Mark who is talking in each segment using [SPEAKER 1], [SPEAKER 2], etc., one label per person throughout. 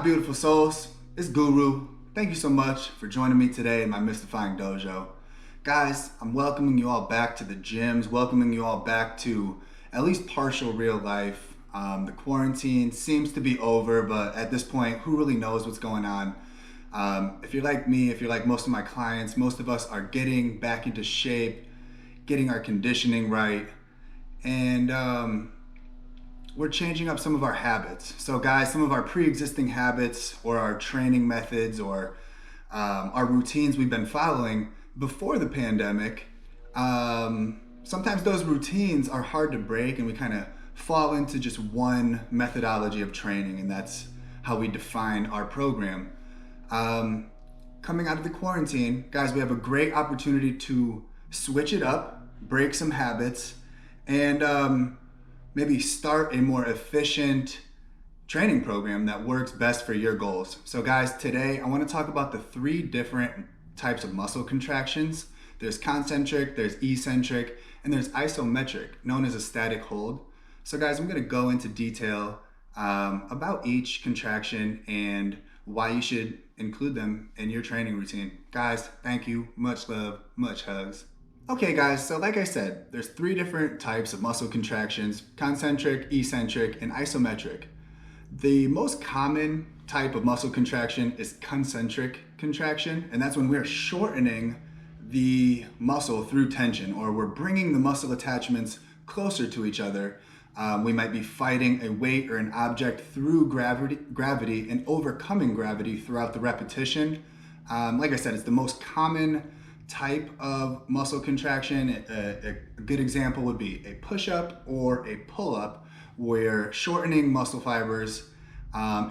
[SPEAKER 1] beautiful souls, it's Guru. Thank you so much for joining me today in my mystifying dojo. Guys, I'm welcoming you all back to the gyms, welcoming you all back to at least partial real life. The quarantine seems to be over, but at this point, who really knows what's going on? If you're like me, if you're like most of my clients, most of us are getting back into shape, getting our conditioning right, and we're changing up some of our habits. So guys, some of our pre-existing habits or our training methods or our routines we've been following before the pandemic, sometimes those routines are hard to break and we kind of fall into just one methodology of training, and that's how we define our program. Coming out of the quarantine, guys, we have a great opportunity to switch it up, break some habits, and maybe start a more efficient training program that works best for your goals. So guys, today I want to talk about the 3 different types of muscle contractions. There's concentric, there's eccentric, and there's isometric, known as a static hold. So guys, I'm going to go into detail about each contraction and why you should include them in your training routine. Guys, thank you, much love, much hugs. Okay guys, so like I said, there's 3 different types of muscle contractions: concentric, eccentric, and isometric. The most common type of muscle contraction is concentric contraction, and that's when we're shortening the muscle through tension, or we're bringing the muscle attachments closer to each other. We might be fighting a weight or an object through gravity and overcoming gravity throughout the repetition. Like I said, it's the most common type of muscle contraction. A good example would be a push-up or a pull-up, where shortening muscle fibers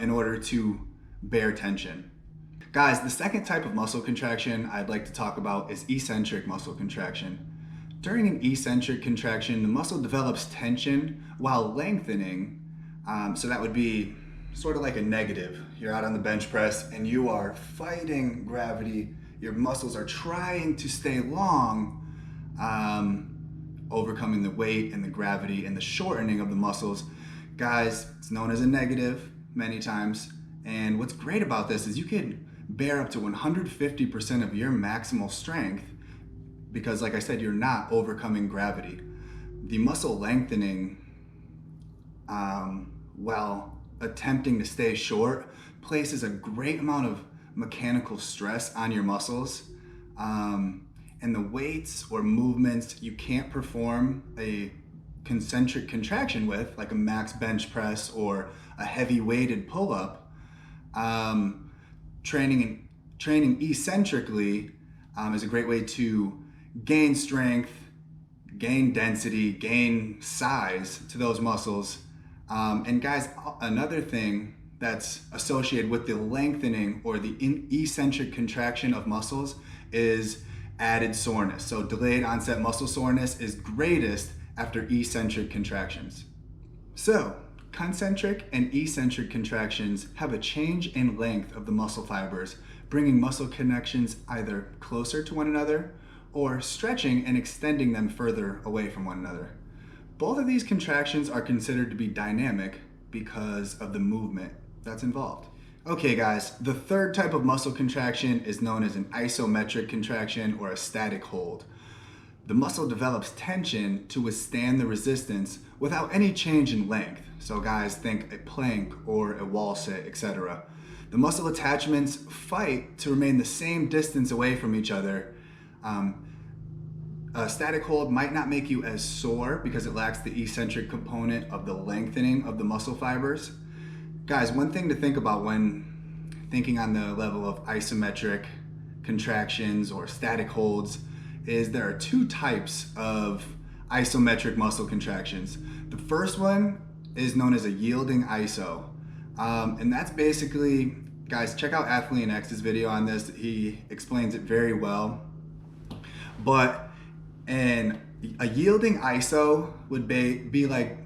[SPEAKER 1] in order to bear tension. Guys, the second type of muscle contraction I'd like to talk about is eccentric muscle contraction. During an eccentric contraction, the muscle develops tension while lengthening. So that would be sort of like a negative. You're out on the bench press and you are fighting gravity. Your muscles are trying to stay long, overcoming the weight and the gravity and the shortening of the muscles. Guys, it's known as a negative many times. And what's great about this is you can bear up to 150% of your maximal strength because, like I said, you're not overcoming gravity. The muscle lengthening while attempting to stay short places a great amount of mechanical stress on your muscles, and the weights or movements you can't perform a concentric contraction with, like a max bench press or a heavy weighted pull-up, training eccentrically is a great way to gain strength, gain density, gain size to those muscles. And guys, another thing that's associated with the lengthening or the eccentric contraction of muscles is added soreness. So delayed onset muscle soreness is greatest after eccentric contractions. So concentric and eccentric contractions have a change in length of the muscle fibers, bringing muscle connections either closer to one another or stretching and extending them further away from one another. Both of these contractions are considered to be dynamic because of the movement that's involved. Okay guys, the third type of muscle contraction is known as an isometric contraction or a static hold. The muscle develops tension to withstand the resistance without any change in length. So guys, think a plank or a wall sit, etc. The muscle attachments fight to remain the same distance away from each other. A static hold might not make you as sore because it lacks the eccentric component of the lengthening of the muscle fibers. Guys, one thing to think about when thinking on the level of isometric contractions or static holds is there are 2 types of isometric muscle contractions. The first one is known as a yielding iso. And that's basically, guys, check out Athlete X's video on this. He explains it very well. But a yielding iso would be like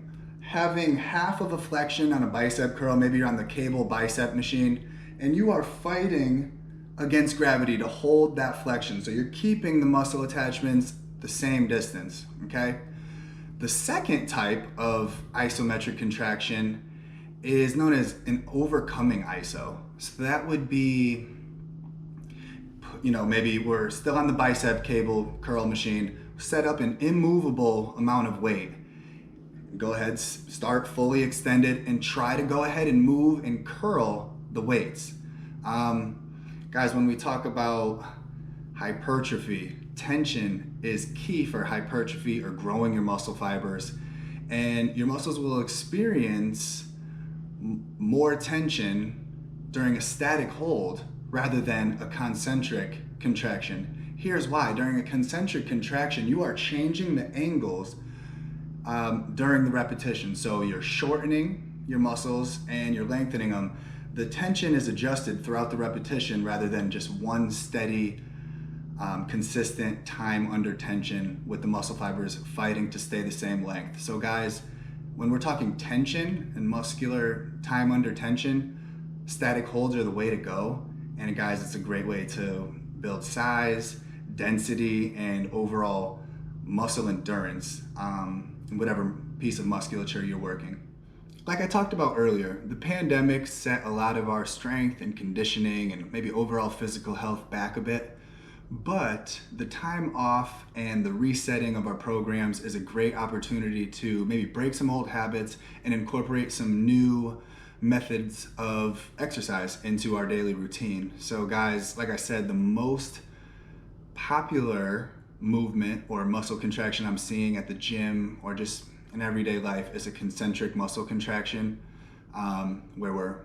[SPEAKER 1] having half of a flexion on a bicep curl. Maybe you're on the cable bicep machine and you are fighting against gravity to hold that flexion. So you're keeping the muscle attachments the same distance, okay? The second type of isometric contraction is known as an overcoming ISO. So that would be, maybe we're still on the bicep cable curl machine, set up an immovable amount of weight. Go ahead, start fully extended and try to go ahead and move and curl the weights. Guys, when we talk about hypertrophy, tension is key for hypertrophy or growing your muscle fibers, and your muscles will experience more tension during a static hold rather than a concentric contraction. Here's why. During a concentric contraction, you are changing the angles during the repetition. So you're shortening your muscles and you're lengthening them. The tension is adjusted throughout the repetition rather than just one steady, consistent time under tension with the muscle fibers fighting to stay the same length. So guys, when we're talking tension and muscular time under tension, static holds are the way to go. And guys, it's a great way to build size, density, and overall muscle endurance in whatever piece of musculature you're working. Like I talked about earlier, the pandemic set a lot of our strength and conditioning and maybe overall physical health back a bit. But the time off and the resetting of our programs is a great opportunity to maybe break some old habits and incorporate some new methods of exercise into our daily routine. So guys, like I said, the most popular movement or muscle contraction I'm seeing at the gym or just in everyday life is a concentric muscle contraction, where we're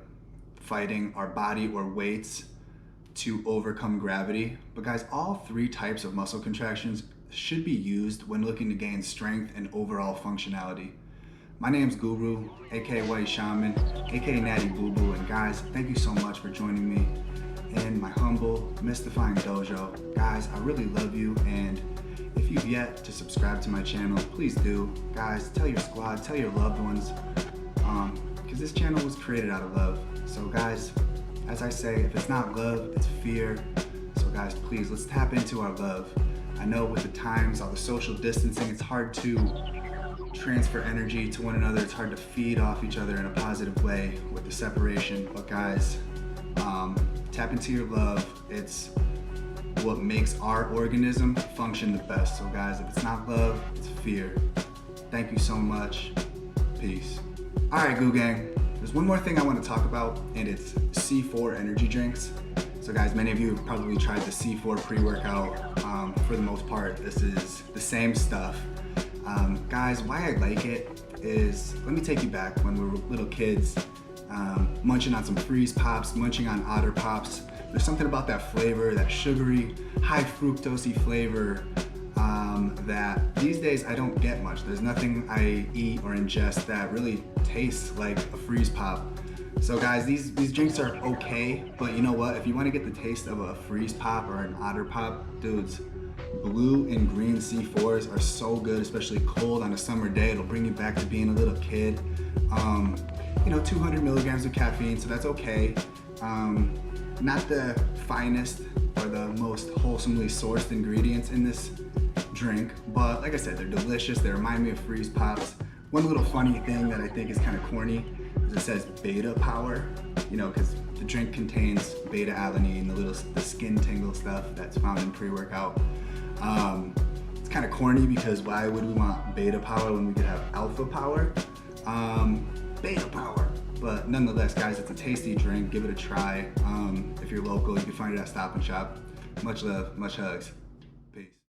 [SPEAKER 1] fighting our body or weights to overcome gravity. But guys, all three types of muscle contractions should be used when looking to gain strength and overall functionality. My name's Guru, aka White Shaman, aka Natty Boo Boo, and guys, thank you so much for joining me in my humble, mystifying dojo. Guys, I really love you, and if you've yet to subscribe to my channel, please do. Guys, tell your squad, tell your loved ones, because this channel was created out of love. So guys, as I say, if it's not love, it's fear. So guys, please, let's tap into our love. I know with the times, all the social distancing, it's hard to transfer energy to one another. It's hard to feed off each other in a positive way with the separation. But guys, tap into your love. It's what makes our organism function the best. So guys, if it's not love, it's fear. Thank you so much. Peace. All right, Goo Gang. There's one more thing I want to talk about, and it's C4 energy drinks. So guys, many of you have probably tried the C4 pre-workout. For the most part, this is the same stuff. Guys, why I like it is, let me take you back when we were little kids, munching on some Freeze Pops, munching on Otter Pops. There's something about that flavor, that sugary, high fructosey flavor, that these days I don't get much. There's nothing I eat or ingest that really tastes like a Freeze Pop. So guys, these drinks are okay, but you know what? If you want to get the taste of a Freeze Pop or an Otter Pop, dudes, blue and green C4s are so good, especially cold on a summer day. It'll bring you back to being a little kid. 200 milligrams of caffeine, so that's okay. Not the finest or the most wholesomely sourced ingredients in this drink, but like I said, they're delicious. They remind me of Freeze Pops. One little funny thing that I think is kind of corny is it says beta power, because the drink contains beta alanine, the skin tingle stuff that's found in pre-workout. It's kind of corny because why would we want beta power when we could have alpha power? Beta power. But nonetheless, guys, it's a tasty drink. Give it a try. If you're local, you can find it at Stop and Shop. Much love, much hugs.